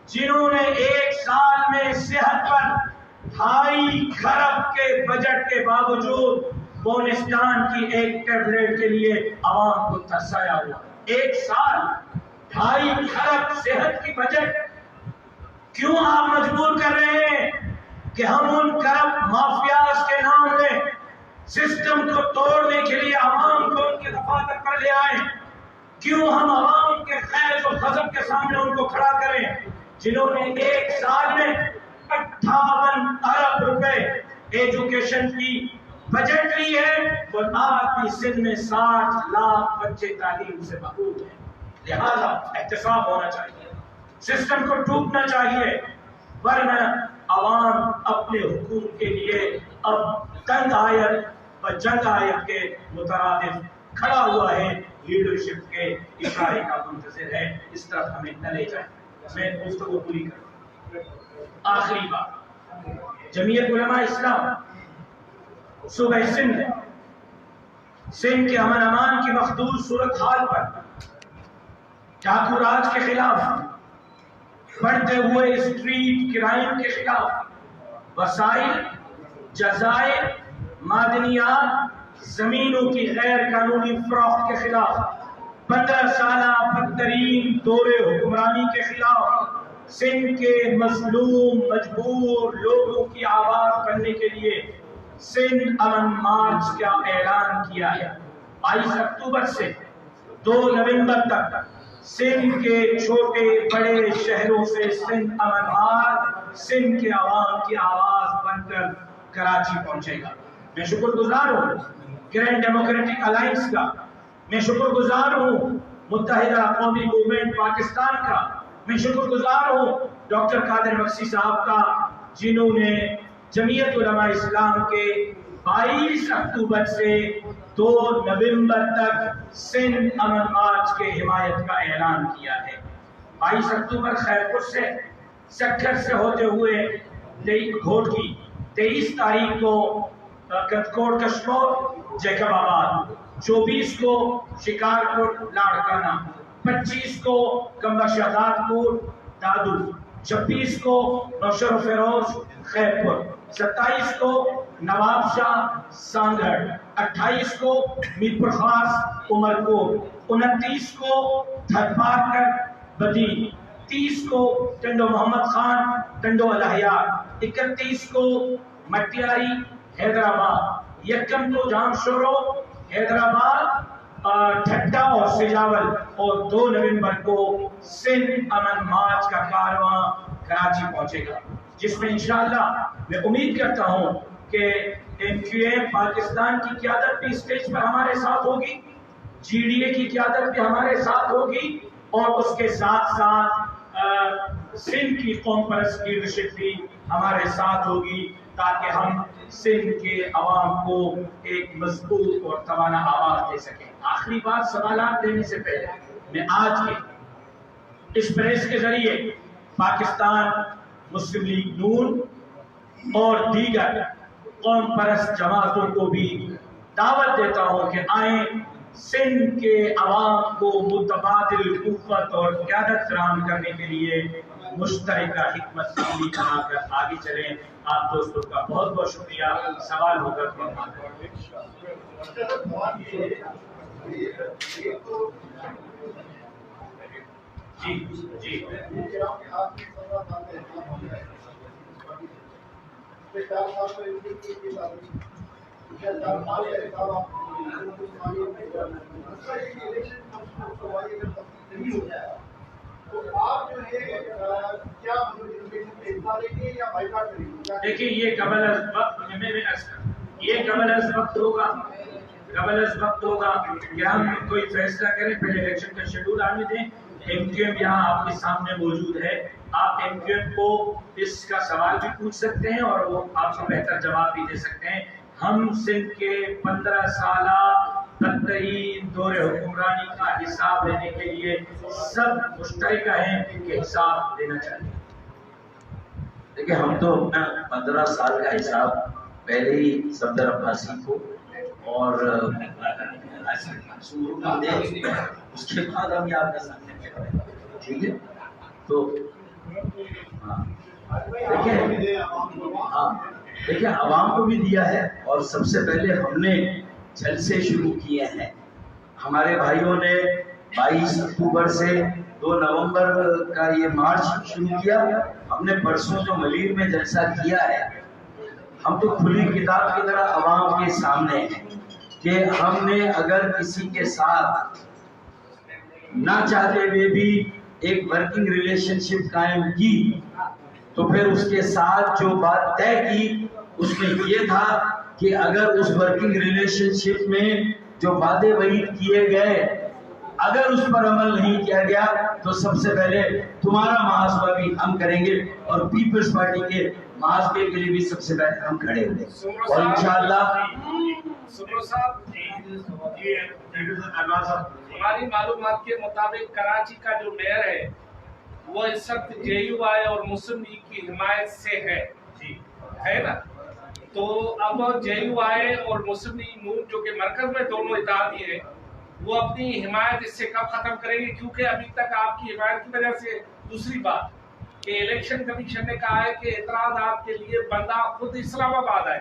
جنہوں نے 1 سال میں صحت پر 2.5 ارب کے بجٹ کے باوجود بونسٹان کی ایک ٹیبلٹ کے لیے عوام کو ترسایا ہوا؟ 1 سال 2.5 ارب صحت کی بجٹ کیوں آپ مجبور کر رہے ہیں کہ ہم ان کرپٹ مافیاز کے نام لیں، سسٹم کو توڑنے کے لیے عوام کو ان کے دفاتر پر لے آئیں؟ کیوں ہم عوام کے خیز و غضب کے سامنے ان کو کھڑا کریں جنہوں نے 1 سال میں 58 ارب روپے ایجوکیشن کی بجٹ لی ہے، اور آج بھی سندھ میں 60 لاکھ بچے تعلیم سے محروم ہیں؟ لہذا احتساب ہونا چاہیے، سسٹم کو ٹوٹنا چاہیے، ورنہ عوام اپنے حقوق کے لیے اب تنگ آیت اور جنگ آیت کے مترادف کھڑا ہوا ہے، لیڈرشپ کے اشارے کا منتظر ہے۔ اس طرف ہمیں نہ لے جائیں۔ میں گفتگو پوری کروں۔ آخری بات، جمعیت علماء اسلام صوبہ سندھ ہے، سندھ کے امن امان کی مخدوش صورتحال پر، ڈاکو راج کے خلاف، بڑھتے ہوئے اسٹریٹ کرائم کے خلاف وسائل، جزائر، معدنیات زمینوں کی غیر قانونی فروخت کے خلاف، 15 سالہ بدترین دور حکمرانی کے خلاف، سندھ کے مظلوم مجبور لوگوں کی آواز بننے کے لیے سندھ امن مارچ کا اعلان کیا ہے۔ 22 اکتوبر سے 2 نومبر تک سندھ کے چھوٹے بڑے شہروں سے سندھ امن مارچ سندھ کے عوام کی آواز بن کر کراچی پہنچے گا۔ میں شکر گزار ہوں گرینڈ ڈیموکریٹک الائنس کا، میں شکر گزار ہوں متحدہ قومی موومنٹ پاکستان کا، میں شکر گزار ہوں ڈاکٹر قادر مکسی صاحب کا، جنہوں نے جمعیت علماء اسلام کے 22 اکتوبر سے 2 نومبر تک سندھ امن مارچ کے حمایت کا اعلان کیا ہے۔ 22 اکتوبر خیرپور سے، سکھر سے ہوتے ہوئے گھوٹکی، 23 تاریخ کو کتکوڑ کشمور جیکب آباد، 24 کو شکارپور لاڑکانہ، 25 کو کمبا شہزاد پور دادو، 26 کو نوشہر و فیروز خیرپور، 27 کو نواب شاہ سانگڑ، 28 کو میر پور خاص عمرکوٹ، 29 کو تھرپارکر بدی، 30 کو ٹنڈو محمد خان ٹنڈو الہیار، 31 کو مٹیاری حیدرآباد، 1 کو جام شورو حیدرآباد ٹھٹا اور سجاول، اور 2 نومبر کو سندھ امن مارچ کا کارواں کراچی پہنچے گا، جس میں انشاءاللہ میں امید کرتا ہوں کہ MQM پاکستان کی قیادت بھی اسٹیج پر ہمارے ساتھ ہوگی، GDA کی قیادت بھی ہمارے ساتھ ہوگی، اور اس کے ساتھ ساتھ سندھ کی قوم پرست لیڈرشپ بھی ہمارے ساتھ ہوگی، تاکہ ہم سندھ کے عوام کو ایک مضبوط اور توانا آواز دے سکیں۔ آخری بات سوالات دینے سے پہلے میں آج کے اس پریس کے ذریعے پاکستان مسلم لیگ نون اور دیگر قوم پرست جماعتوں کو بھی دعوت دیتا ہوں کہ آئیں، سندھ کے عوام کو متبادل قوت اور قیادت فراہم کرنے کے لیے مشترکہ حکمت عملی بنا کر آگے چلیں۔ آپ دوستوں کا بہت بہت شکریہ۔ سوال ہوگا تو جی دیکھیے، یہ قبل از وقت ہوگا کہ ہم کوئی فیصلہ کریں، پہلے الیکشن کا شیڈول آنے دیں۔ MQM یہاں آپ کے سامنے موجود ہے، آپ MQM کو اس کا سوال بھی پوچھ سکتے ہیں اور وہ آپ کو بہتر جواب بھی دے سکتے ہیں۔ ہم سندھ کے 15 سالہ بدترین دور حکمرانی کا حساب لینے کے لیے سب مشترکہ ہیں کہ حساب دینا چاہیے۔ دیکھیں، ہم تو اپنا 15 سال کا حساب پہلے ہی صفدر عباسی کو اور اس کے بعد ہم یہ آپ کے سامنے ٹھیک ہے۔ تو دیکھیں عوام کو بھی دیا ہے، اور سب سے پہلے ہم نے جلسے شروع کیے ہیں۔ ہمارے بھائیوں نے 22 اکتوبر سے 2 نومبر کا یہ مارچ شروع کیا۔ ہم نے پرسوں جو ملیر میں جلسہ کیا ہے، ہم تو کھلی کتاب کی طرح عوام کے سامنے ہیں کہ ہم نے اگر کسی کے ساتھ نہ چاہتے ہوئے بھی ایک ورکنگ ریلیشن شپ قائم کی، تو پھر اس کے ساتھ جو بات طے کی اس میں یہ تھا کہ اگر اس ورکنگ ریلیشن شپ میں جو وعدے وعید کیے گئے اگر اس پر عمل نہیں کیا گیا تو سب سے پہلے تمہارا محاسبہ بھی ہم کریں گے، اور پیپلز پارٹی کے محاسبے کے لیے بھی سب سے پہلے ہم کھڑے ہوئے، اور انشاءاللہ ہماری معلومات کے مطابق کراچی کا جو میئر ہے وہ اس وقت JUI اور مسلم لیگ کی حمایت سے ہے نا؟ تو اب JUI اور مسلم لیگ نون جو کہ مرکز میں دونوں اتحادی ہیں، وہ اپنی حمایت اس سے کب ختم کریں گے؟ کیونکہ ابھی تک آپ کی حمایت کی وجہ سے، دوسری بات کہ الیکشن کمیشن نے کہا ہے کہ اعتراضات کے لیے بندہ خود اسلام آباد آئے،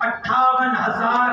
58,000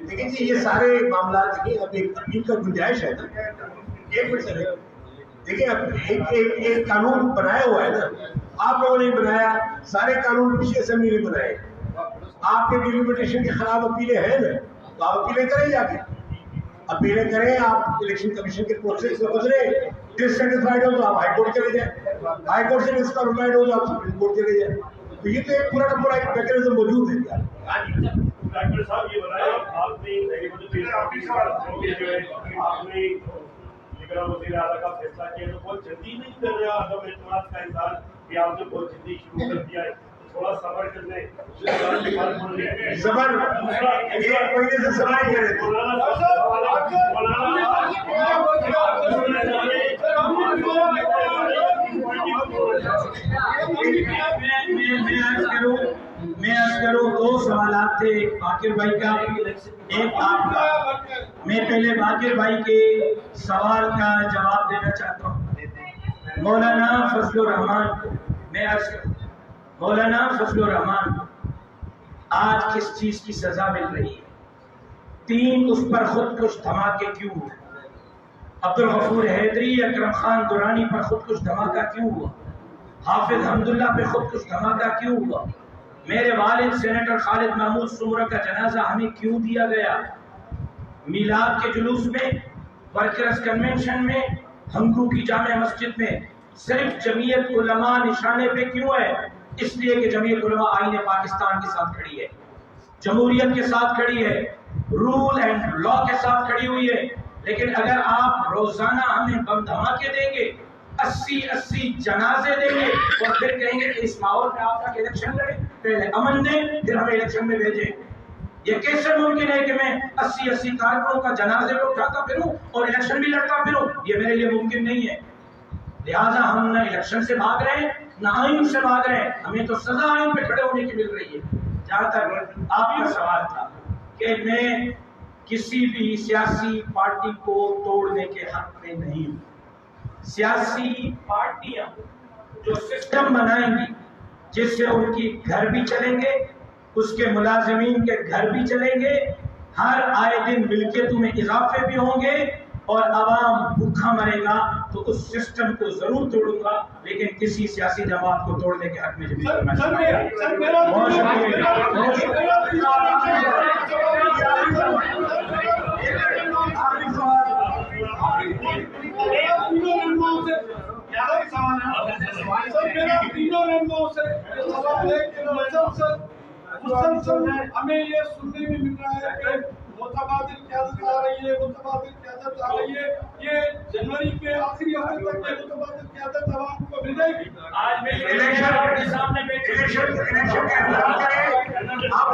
لیکن جی یہ سارے معاملات دیکھیں، اب ایک اپیل کا گنجائش ہے نا. ایک منٹ سر، دیکھیں اب ایک قانون بنایا ہوا ہے نا، آپ لوگوں نے بنایا، سارے قانون پچھلی اسمبلی نے بنائے. آپ کے ڈیلیمیٹیشن کے خلاف اپیلیں ہیں نا، تو آپ اپیلیں کریں، جا کے اپیلیں کریں. آپ الیکشن کمیشن کے پروسیس سے گزرے، ڈسٹسفائڈ ہو تو آپ ہائی کورٹ چلے جائیں، ہائی کورٹ سے ڈسٹسفائڈ ہو تو آپ سپریم کورٹ چلے جائیں. تو یہ تو ایک پورا کا پورا ایک میکینزم موجود ہے. ڈاکٹر صاحب یہ بتائیں، آپ نے وزیر اعلیٰ کا فیصلہ کیا تو بہت جلدی نہیں کر رہا عدم اعتماد کا اظہار کہ آپ نے بہت جلدی شروع کر دیا ہے، تھوڑا صبر کر لیں. صبر ایک مہینے سے صبر ہی کرے. میں عرض کروں دو سوالات تھے، ایک باقر بھائی کا، ایک آپ کا. میں پہلے باقر بھائی کے سوال کا جواب دینا چاہتا ہوں. مولانا فضل الرحمان، میں عرض کروں مولانا فضل الرحمان آج کس چیز کی سزا مل رہی ہے؟ 3 اس پر خودکش دھماکے کیوں ہوئے؟ عبدالغفور حیدری، اکرم خان دورانی پر خودکش دھماکہ کیوں ہوا؟ حافظ حمداللہ پہ خودکش دھماکہ کیوں ہوا؟ میرے والد سینیٹر خالد محمود سمرہ کا جنازہ ہمیں کیوں دیا گیا؟ میلاد کے جلوس میں، ورکرز کنونشن میں، ہنگو کی جامع مسجد میں صرف جمعیت علماء نشانے پہ کیوں ہے؟ اس لیے کہ جمعیت علماء آئین پاکستان کے ساتھ کھڑی ہے، جمہوریت کے ساتھ کھڑی ہے، رول اینڈ لا کے ساتھ کھڑی ہوئی ہے. لیکن اگر آپ روزانہ ہمیں بم دھماکے دیں گے، 80 جنازے دیں گے اور پھر کہیں گے کہ اس ماحول میں آپ کا الیکشن لڑیں، پہلے امن دیں پھر ہمیں الیکشن میں بھیجیں، یہ کیسے ممکن ہے کہ میں 80 کارکنوں کا جنازے پہ اٹھاتا پھروں اور الیکشن بھی لڑتا پھروں؟ یہ میرے لیے ممکن نہیں ہے. لہٰذا ہم نہ الیکشن سے بھاگ رہے ہیں نہ آئین سے بھاگ رہے ہیں، ہمیں تو سزا آئین پہ کھڑے ہونے کی مل رہی ہے. جہاں تک آپ کا سوال تھا کہ میں کسی بھی سیاسی پارٹی کو توڑنے کے حق میں نہیں ہوں. سیاسی پارٹیاں جو سسٹم بنائیں گی جس سے ان کی گھر بھی چلیں گے، اس کے ملازمین کے گھر بھی چلیں گے، ہر آئے دن ملکیتوں میں اضافے بھی ہوں گے اور عوام بھوکا مرے گا، تو اس سسٹم کو ضرور توڑوں گا، لیکن کسی سیاسی جماعت کو توڑنے کے حق میں بھی بہت ہمیں یہ سننے میں مل رہا ہے کہ متبادل قیادت آ رہی ہے، متبادل قیادت آ رہی ہے. یہ جنوری کے آخری ہفتے تک یہ متبادل قیادت عوام کو مل جائے گی. آج میں الیکشن کے سامنے الیکشن کے اعلان کریں، آپ